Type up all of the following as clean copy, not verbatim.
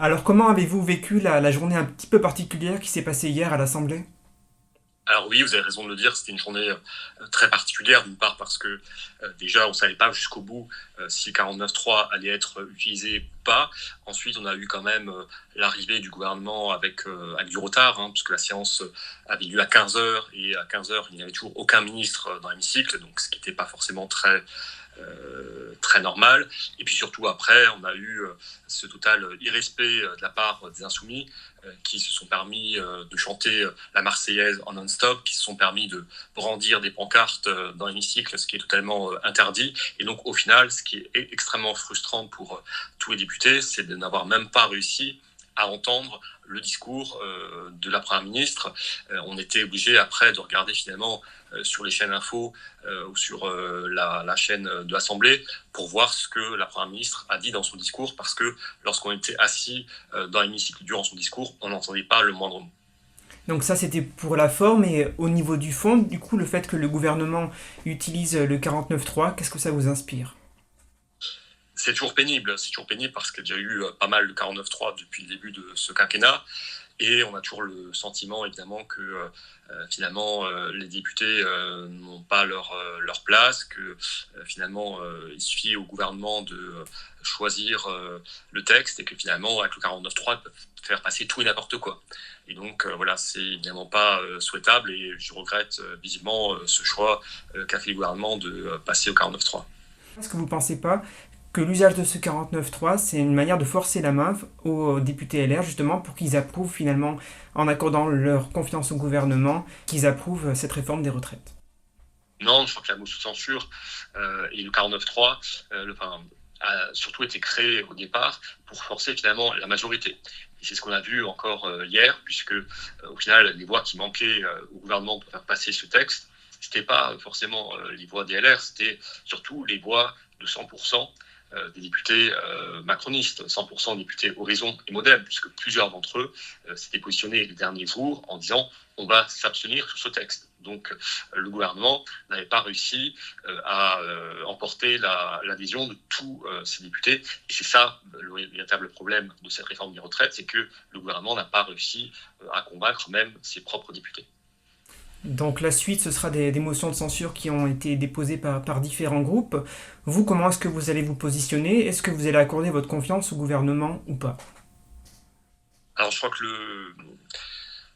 Alors comment avez-vous vécu la journée un petit peu particulière qui s'est passée hier à l'Assemblée? Alors oui, vous avez raison de le dire, c'était une journée très particulière, d'une part parce que déjà on ne savait pas jusqu'au bout si le 49.3 allait être utilisé ou pas. Ensuite, on a eu quand même l'arrivée du gouvernement avec du retard, hein, puisque la séance avait lieu à 15 heures et à 15 heures il n'y avait toujours aucun ministre dans l'hémicycle, donc ce qui n'était pas forcément très normal. Et puis surtout après, on a eu ce total irrespect de la part des Insoumis qui se sont permis de chanter la Marseillaise en non-stop, qui se sont permis de brandir des pancartes dans l'hémicycle, ce qui est totalement interdit. Et donc au final, ce qui est extrêmement frustrant pour tous les députés, c'est de n'avoir même pas réussi à entendre le discours de la Première ministre. On était obligé après de regarder finalement sur les chaînes info ou sur la chaîne de l'Assemblée pour voir ce que la Première ministre a dit dans son discours, parce que lorsqu'on était assis dans l'hémicycle durant son discours, on n'entendait pas le moindre mot. Donc ça c'était pour la forme et au niveau du fond, du coup le fait que le gouvernement utilise le 49.3, qu'est-ce que ça vous inspire? C'est toujours pénible parce qu'il y a déjà eu pas mal de 49.3 depuis le début de ce quinquennat. Et on a toujours le sentiment, évidemment, que finalement, les députés n'ont pas leur place, que finalement, il suffit au gouvernement de choisir le texte et que finalement, avec le 49.3, ils peuvent faire passer tout et n'importe quoi. Et donc, voilà, c'est évidemment pas souhaitable et je regrette visiblement ce choix qu'a fait le gouvernement de passer au 49.3. Est-ce que vous ne pensez pas que l'usage de ce 49.3, c'est une manière de forcer la main aux députés LR justement pour qu'ils approuvent finalement, en accordant leur confiance au gouvernement, qu'ils approuvent cette réforme des retraites? Non, je crois que la motion de censure et le 49.3 a surtout été créé au départ pour forcer finalement la majorité. Et c'est ce qu'on a vu encore hier, puisque au final, les voix qui manquaient au gouvernement pour faire passer ce texte, c'était pas forcément les voix des LR, c'était surtout les voix de 100% des députés macronistes, 100% des députés Horizon et Modem, puisque plusieurs d'entre eux s'étaient positionnés les derniers jours en disant on va s'abstenir sur ce texte. Donc le gouvernement n'avait pas réussi à emporter l'adhésion de tous ces députés. Et c'est ça le véritable problème de cette réforme des retraites, c'est que le gouvernement n'a pas réussi à convaincre même ses propres députés. Donc la suite, ce sera des motions de censure qui ont été déposées par différents groupes. Vous, comment est-ce que vous allez vous positionner? Est-ce que vous allez accorder votre confiance au gouvernement ou pas? Alors je crois que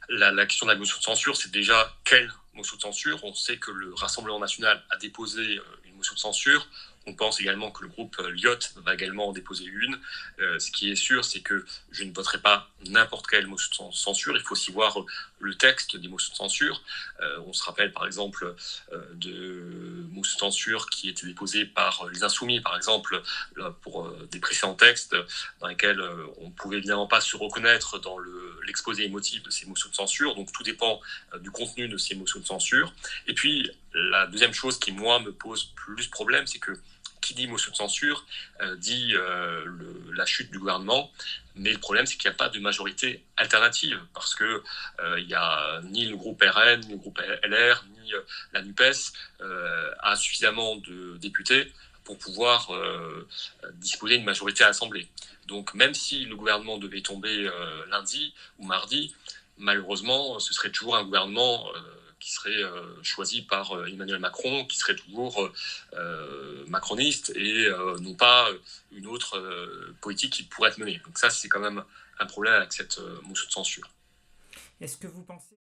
la question de la motion de censure, c'est déjà quelle motion de censure. On sait que le Rassemblement national a déposé une motion de censure. On pense également que le groupe Lyot va également en déposer une. Ce qui est sûr, c'est que je ne voterai pas n'importe quelle motion de censure. Il faut aussi voir le texte des motions de censure. On se rappelle par exemple de motions de censure qui étaient déposées par les Insoumis, par exemple, pour des précédents textes dans lesquels on ne pouvait évidemment pas se reconnaître dans l'exposé émotif de ces motions de censure. Donc tout dépend du contenu de ces motions de censure. Et puis la deuxième chose qui, moi, me pose plus problème, c'est que qui dit motion de censure dit la chute du gouvernement, mais le problème c'est qu'il n'y a pas de majorité alternative, parce que il y a ni le groupe RN, ni le groupe LR, ni la NUPES a suffisamment de députés pour pouvoir disposer d'une majorité à l'Assemblée. Donc même si le gouvernement devait tomber lundi ou mardi, malheureusement ce serait toujours un gouvernement qui serait choisi par Emmanuel Macron, qui serait toujours macroniste et non pas une autre politique qui pourrait être menée. Donc ça, c'est quand même un problème avec cette motion de censure. Est-ce que vous pensez